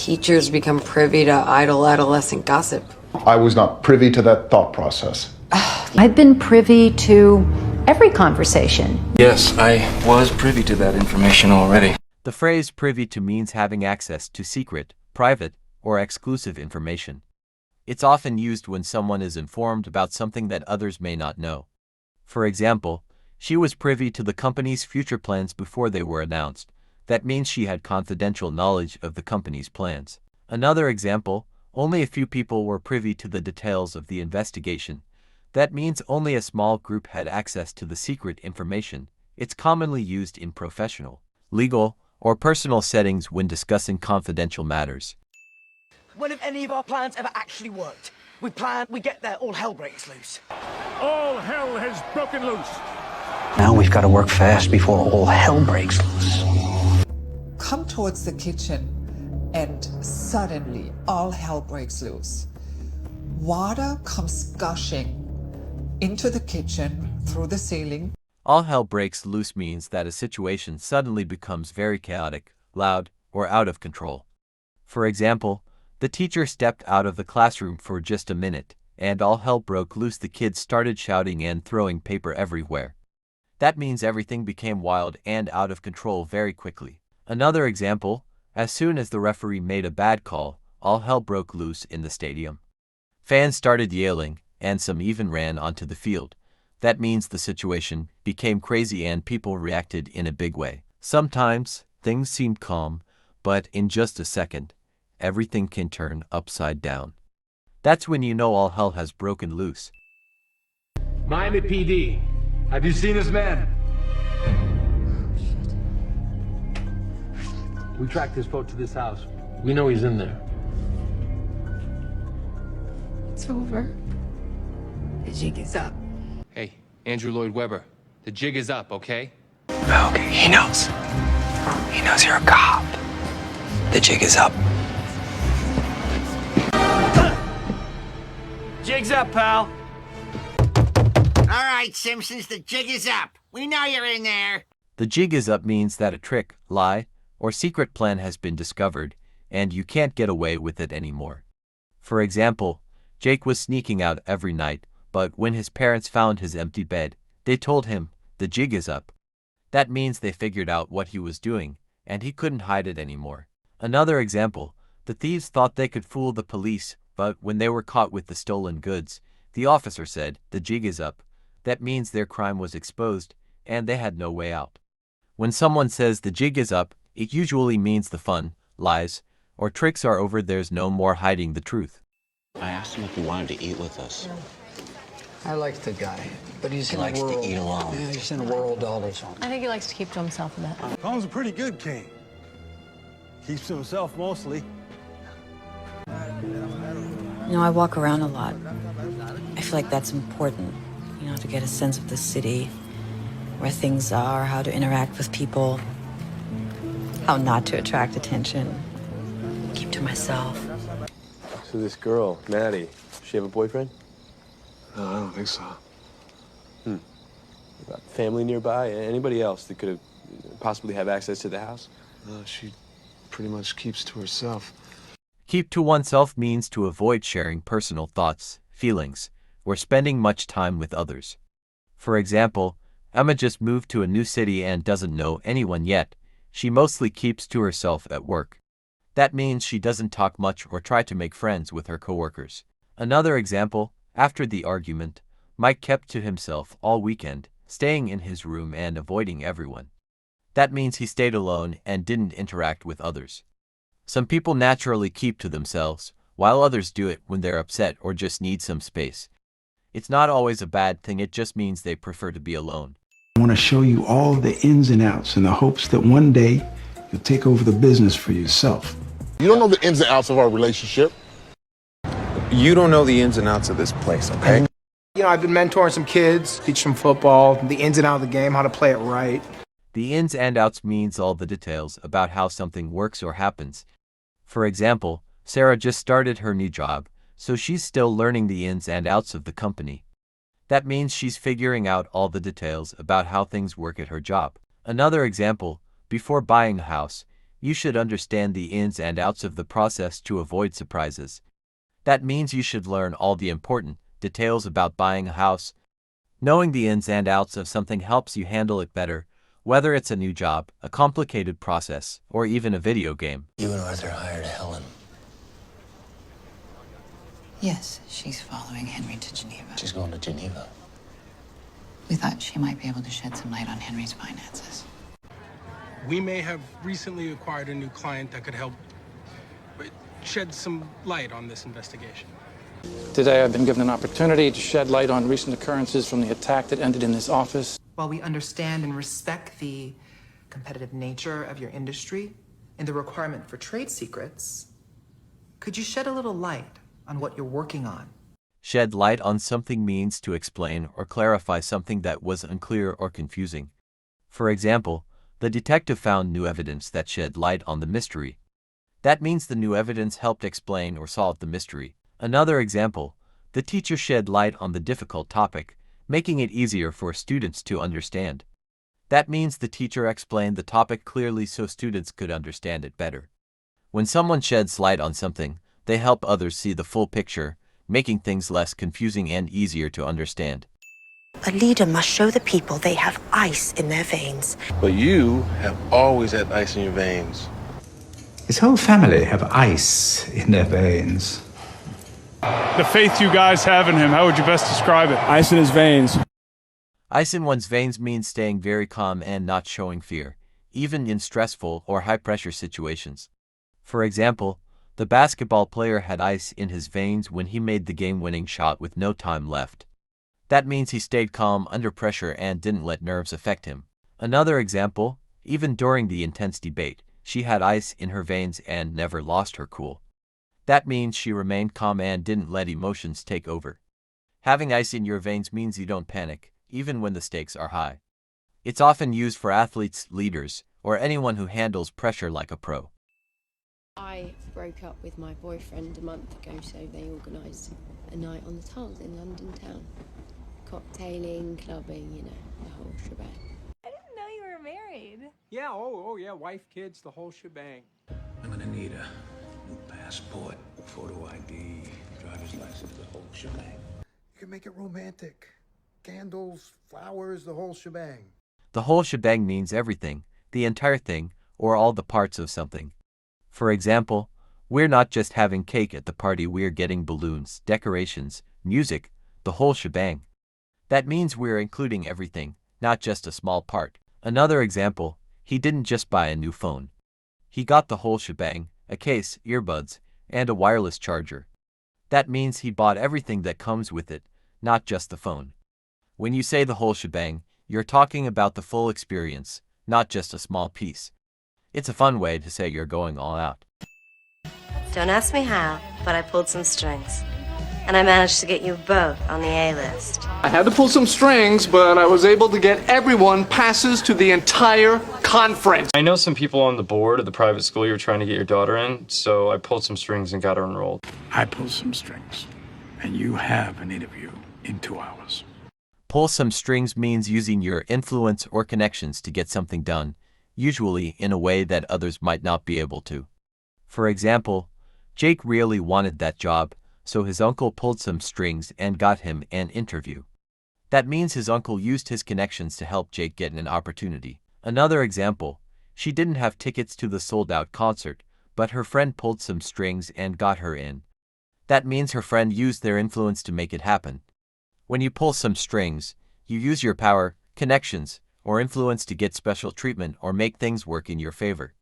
Teachers become privy to idle adolescent gossip. I was not privy to that thought process. I've been privy to every conversation. Yes, I was privy to that information already. The phrase privy to means having access to secret, private, or exclusive information. It's often used when someone is informed about something that others may not know. For example, she was privy to the company's future plans before they were announced. That means she had confidential knowledge of the company's plans. Another example, only a few people were privy to the details of the investigation. That means only a small group had access to the secret information. It's commonly used in professional, legal, or personal settings when discussing confidential matters. When have any of our plans ever actually worked? We plan, we get there, all hell breaks loose. All hell has broken loose. Now we've got to work fast before all hell breaks loose. Come towards the kitchen and suddenly all hell breaks loose. Water comes gushing into the kitchen through the ceiling. All hell breaks loose means that a situation suddenly becomes very chaotic, loud, or out of control. For example, the teacher stepped out of the classroom for just a minute, and all hell broke loose. The kids started shouting and throwing paper everywhere. That means everything became wild and out of control very quickly. Another example, as soon as the referee made a bad call, all hell broke loose in the stadium. Fans started yelling, and some even ran onto the field. That means the situation became crazy and people reacted in a big way. Sometimes, things seemed calm, but in just a second, everything can turn upside down. That's when you know all hell has broken loose. Miami PD, have you seen this man? We tracked his boat to this house. We know he's in there. It's over. The jig is up. Hey, Andrew Lloyd Webber, the jig is up, okay? Okay, he knows. He knows you're a cop. The jig is up. Jig's up, pal. All right, Simpsons, the jig is up. We know you're in there. The jig is up means that a trick, lie, or secret plan has been discovered, and you can't get away with it anymore. For example, Jake was sneaking out every night, but when his parents found his empty bed, they told him, the jig is up. That means they figured out what he was doing, and he couldn't hide it anymore. Another example, the thieves thought they could fool the police, but when they were caught with the stolen goods, the officer said, the jig is up. That means their crime was exposed, and they had no way out. When someone says the jig is up, it usually means the fun, lies, or tricks are over. There's no more hiding the truth. I asked him if he wanted to eat with us. I like the guy, but he's He in a likes world. to eat alone. Yeah, he's in a world all his own. I think he likes to keep to himself a bit. Tom's a pretty good king. Keeps to himself mostly. You know, I walk around a lot. I feel like that's important, you know, to get a sense of the city, where things are, how to interact with people, how not to attract attention, keep to myself. So this girl, Maddie, does she have a boyfriend? No, I don't think so. Got family nearby? Anybody else that could have possibly have access to the house? No, she pretty much keeps to herself. Keep to oneself means to avoid sharing personal thoughts, feelings, or spending much time with others. For example, Emma just moved to a new city and doesn't know anyone yet. She mostly keeps to herself at work. That means she doesn't talk much or try to make friends with her coworkers. Another example, after the argument, Mike kept to himself all weekend, staying in his room and avoiding everyone. That means he stayed alone and didn't interact with others. Some people naturally keep to themselves, while others do it when they're upset or just need some space. It's not always a bad thing, it just means they prefer to be alone. I want to show you all the ins and outs in the hopes that one day you'll take over the business for yourself. You don't know the ins and outs of our relationship. You don't know the ins and outs of this place, okay? You know, I've been mentoring some kids, teach them football, the ins and outs of the game, how to play it right. The ins and outs means all the details about how something works or happens. For example, Sarah just started her new job, so she's still learning the ins and outs of the company. That means she's figuring out all the details about how things work at her job. Another example, before buying a house, You should understand the ins and outs of the process to avoid surprises. That means you should learn all the important details about buying a house. Knowing the ins and outs of something helps you handle it better, whether it's a new job, a complicated process, or even a video game. You and Arthur hired Helen. Yes, she's following Henry to Geneva. She's going to Geneva. We thought she might be able to shed some light on Henry's finances. We may have recently acquired a new client that could help shed some light on this investigation. Today, I've been given an opportunity to shed light on recent occurrences from the attack that ended in this office. While we understand and respect the competitive nature of your industry and the requirement for trade secrets, could you shed a little light on what you're working on? Shed light on something means to explain or clarify something that was unclear or confusing. For example, the detective found new evidence that shed light on the mystery. That means the new evidence helped explain or solve the mystery. Another example, the teacher shed light on the difficult topic, making it easier for students to understand. That means the teacher explained the topic clearly so students could understand it better. When someone sheds light on something, they help others see the full picture, making things less confusing and easier to understand. A leader must show the people they have ice in their veins. But you have always had ice in your veins. His whole family have ice in their veins. The faith you guys have in him, how would you best describe it? Ice in his veins. Ice in one's veins means staying very calm and not showing fear, even in stressful or high-pressure situations. For example, the basketball player had ice in his veins when he made the game-winning shot with no time left. That means he stayed calm under pressure and didn't let nerves affect him. Another example, even during the intense debate, she had ice in her veins and never lost her cool. That means she remained calm and didn't let emotions take over. Having ice in your veins means you don't panic, even when the stakes are high. It's often used for athletes, leaders, or anyone who handles pressure like a pro. I broke up with my boyfriend a month ago, so they organised a night on the Tulls in London town. Cocktailing, clubbing, you know, the whole shebang. I didn't know you were married. Yeah, oh yeah, wife, kids, the whole shebang. I'm gonna need a new passport, photo ID, driver's license, the whole shebang. You can make it romantic. Candles, flowers, the whole shebang. The whole shebang means everything, the entire thing, or all the parts of something. For example, we're not just having cake at the party, we're getting balloons, decorations, music, the whole shebang. That means we're including everything, not just a small part. Another example, he didn't just buy a new phone. He got the whole shebang, a case, earbuds, and a wireless charger. That means he bought everything that comes with it, not just the phone. When you say the whole shebang, you're talking about the full experience, not just a small piece. It's a fun way to say you're going all out. Don't ask me how, but I pulled some strings. And I managed to get you both on the A-list. I had to pull some strings, but I was able to get everyone passes to the entire conference. I know some people on the board of the private school you're trying to get your daughter in, so I pulled some strings and got her enrolled. I pulled some strings, and you have an interview in 2 hours. Pull some strings means using your influence or connections to get something done, usually in a way that others might not be able to. For example, Jake really wanted that job, so his uncle pulled some strings and got him an interview. That means his uncle used his connections to help Jake get an opportunity. Another example, she didn't have tickets to the sold-out concert, but her friend pulled some strings and got her in. That means her friend used their influence to make it happen. When you pull some strings, you use your power, connections, or influence to get special treatment or make things work in your favor.